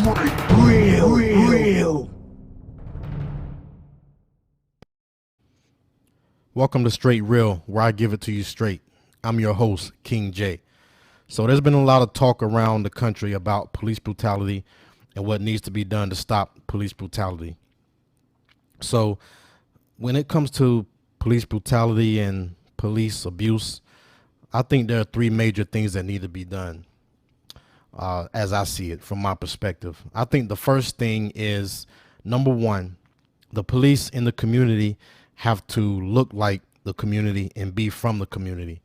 Real. Welcome to Straight Real, where I give it to you straight. I'm your host, King J. So there's been a lot of talk around the country about police brutality and what needs to be done to stop police brutality. So when it comes to police brutality and police abuse, I think there are three major things that need to be done, as I see it from my perspective. I think the first thing is, number one, the police in the community have to look like the community and be from the community.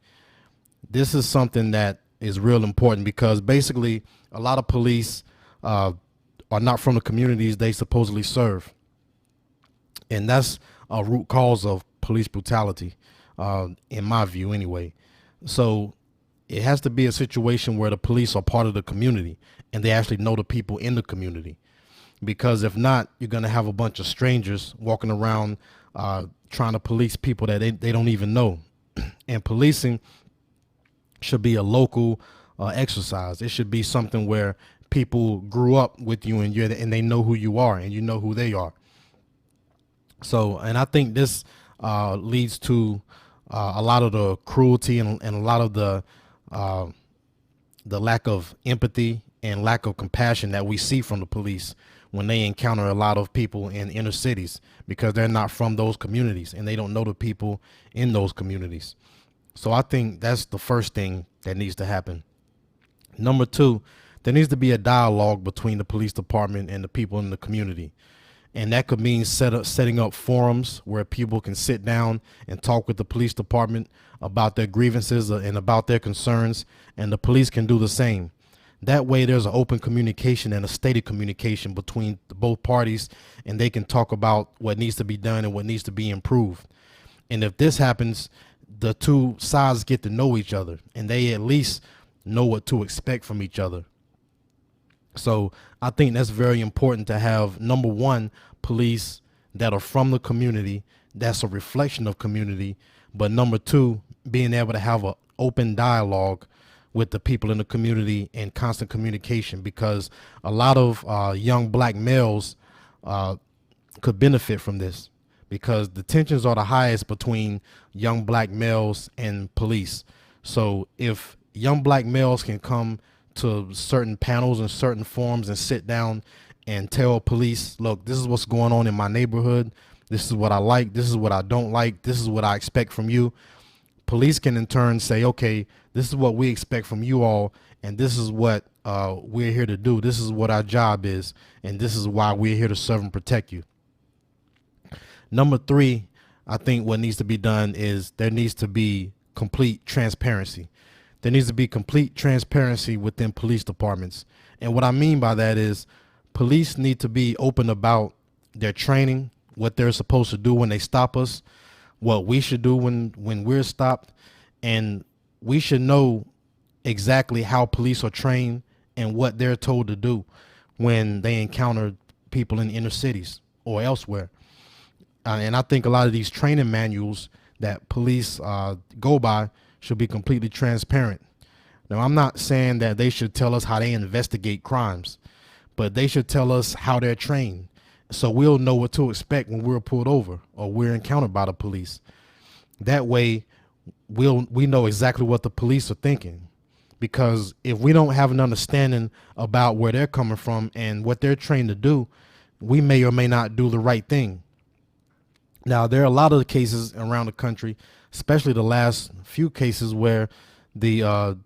This is something that is real important because basically a lot of police are not from the communities they supposedly serve. And that's a root cause of police brutality, in my view anyway. So it has to be a situation where the police are part of the community and they actually know the people in the community. Because if not, you're going to have a bunch of strangers walking around trying to police people that they don't even know. And policing should be a local exercise. It should be something where people grew up with you and they know who you are and you know who they are. So, and I think this leads to a lot of the cruelty and a lot of the lack of empathy and lack of compassion that we see from the police when they encounter a lot of people in inner cities, because they're not from those communities and they don't know the people in those communities. So I think that's the first thing that needs to happen. Number two, there needs to be a dialogue between the police department and the people in the community. And that could mean setting up forums where people can sit down and talk with the police department about their grievances and about their concerns, and the police can do the same. That way there's an open communication and a stated communication between both parties, and they can talk about what needs to be done and what needs to be improved. And if this happens, the two sides get to know each other and they at least know what to expect from each other. So I think that's very important to have, number one, police that are from the community, that's a reflection of community. But number two, being able to have an open dialogue with the people in the community and constant communication, because a lot of young black males could benefit from this, because the tensions are the highest between young black males and police. So if young black males can come to certain panels and certain forums and sit down and tell police, look, this is what's going on in my neighborhood, this is what I like, this is what I don't like, this is what I expect from you. Police can in turn say, okay, this is what we expect from you all, and this is what we're here to do. This is what our job is, and this is why we're here to serve and protect you. Number three, I think what needs to be done is there needs to be complete transparency. There needs to be complete transparency within police departments. And what I mean by that is police need to be open about their training, what they're supposed to do when they stop us, what we should do when we're stopped. And we should know exactly how police are trained and what they're told to do when they encounter people in inner cities or elsewhere. And I think a lot of these training manuals that police go by should be completely transparent. Now, I'm not saying that they should tell us how they investigate crimes, but they should tell us how they're trained, so we'll know what to expect when we're pulled over or we're encountered by the police. That way, we know exactly what the police are thinking. Because if we don't have an understanding about where they're coming from and what they're trained to do, we may or may not do the right thing. Now, there are a lot of cases around the country, especially the last few cases, where the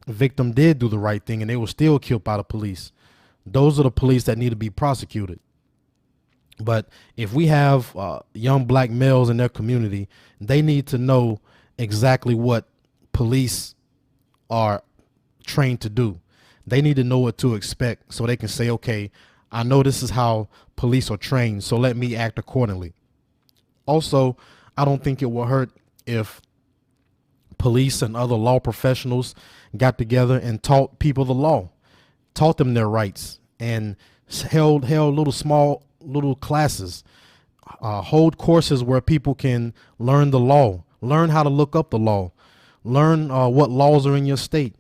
victim did do the right thing and they were still killed by the police. Those are the police that need to be prosecuted. But if we have young black males in their community, they need to know exactly what police are trained to do. They need to know what to expect so they can say, okay, I know this is how police are trained, so let me act accordingly. Also, I don't think it will hurt if police and other law professionals got together and taught people the law, taught them their rights, and held little classes, hold courses where people can learn the law, learn how to look up the law, learn what laws are in your state.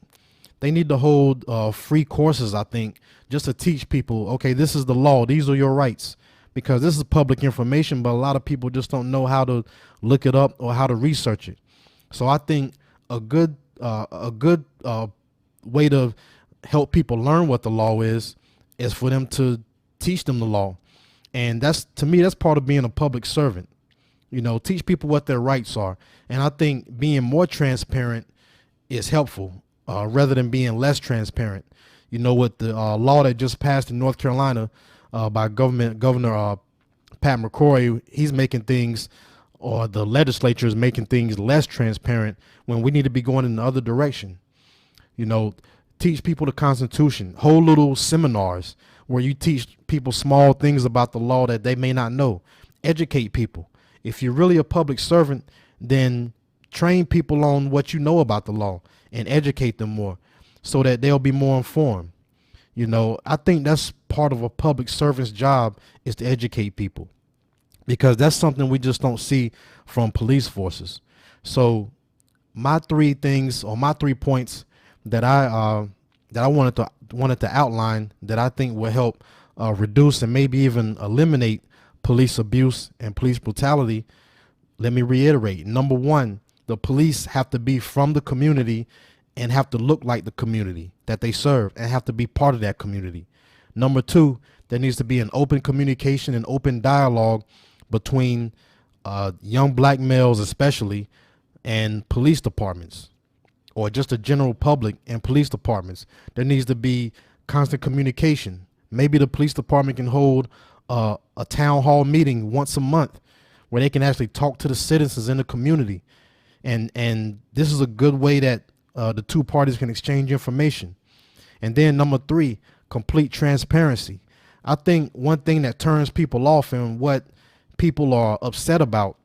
They need to hold free courses, I think, just to teach people, okay, this is the law, these are your rights, because this is public information, but a lot of people just don't know how to look it up or how to research it. So I think a good way to help people learn what the law is for them to teach them the law. And that's, to me, that's part of being a public servant. Teach people what their rights are. And I think being more transparent is helpful, rather than being less transparent. With the law that just passed in North Carolina by Governor Pat McCrory, he's making things, or the legislature is making things less transparent when we need to be going in the other direction. Teach people the Constitution, hold little seminars where you teach people small things about the law that they may not know. Educate people. If you're really a public servant, then train people on what you know about the law and educate them more so that they'll be more informed. I think that's part of a public servant's job, is to educate people, because that's something we just don't see from police forces. So my 3 things, or my 3 points that I wanted to outline, that I think will help reduce and maybe even eliminate police abuse and police brutality. Let me reiterate. Number 1, the police have to be from the community and have to look like the community that they serve and have to be part of that community. Number 2, there needs to be an open communication and open dialogue between young black males especially and police departments, or just the general public and police departments. There needs to be constant communication. Maybe the police department can hold a town hall meeting once a month where they can actually talk to the citizens in the community. And this is a good way that the 2 parties can exchange information. And then number 3, complete transparency. I think one thing that turns people off and what people are upset about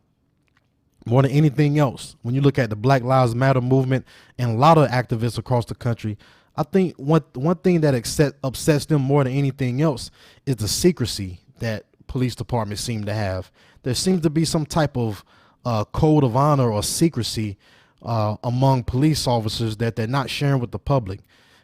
more than anything else, when you look at the Black Lives Matter movement and a lot of activists across the country, I think one thing that upsets them more than anything else is the secrecy that police departments seem to have. There seems to be some type of code of honor or secrecy among police officers that they're not sharing with the public.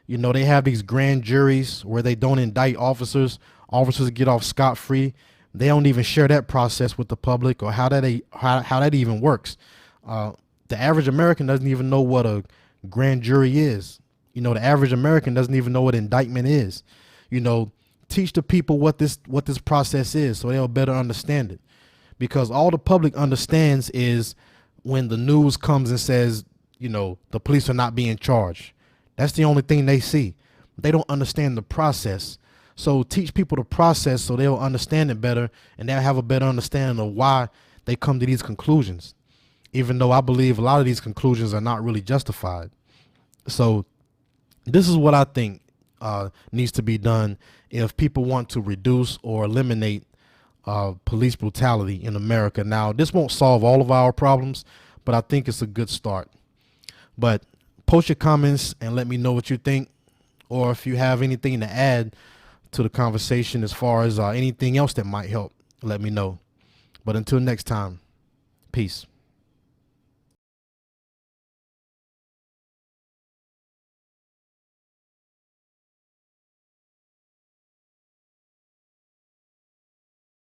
They have these grand juries where they don't indict officers. Officers get off scot-free. They don't even share that process with the public, or how that even works. The average American doesn't even know what a grand jury is. The average American doesn't even know what indictment is. Teach the people what this process is so they'll better understand it. Because all the public understands is when the news comes and says, the police are not being charged. That's the only thing they see. They don't understand the process. So teach people the process so they'll understand it better, and they'll have a better understanding of why they come to these conclusions, even though I believe a lot of these conclusions are not really justified. So this is what I think needs to be done if people want to reduce or eliminate police brutality in America. Now, this won't solve all of our problems, but I think it's a good start. But post your comments and let me know what you think, or if you have anything to add to the conversation as far as anything else that might help, let me know. But until next time, peace.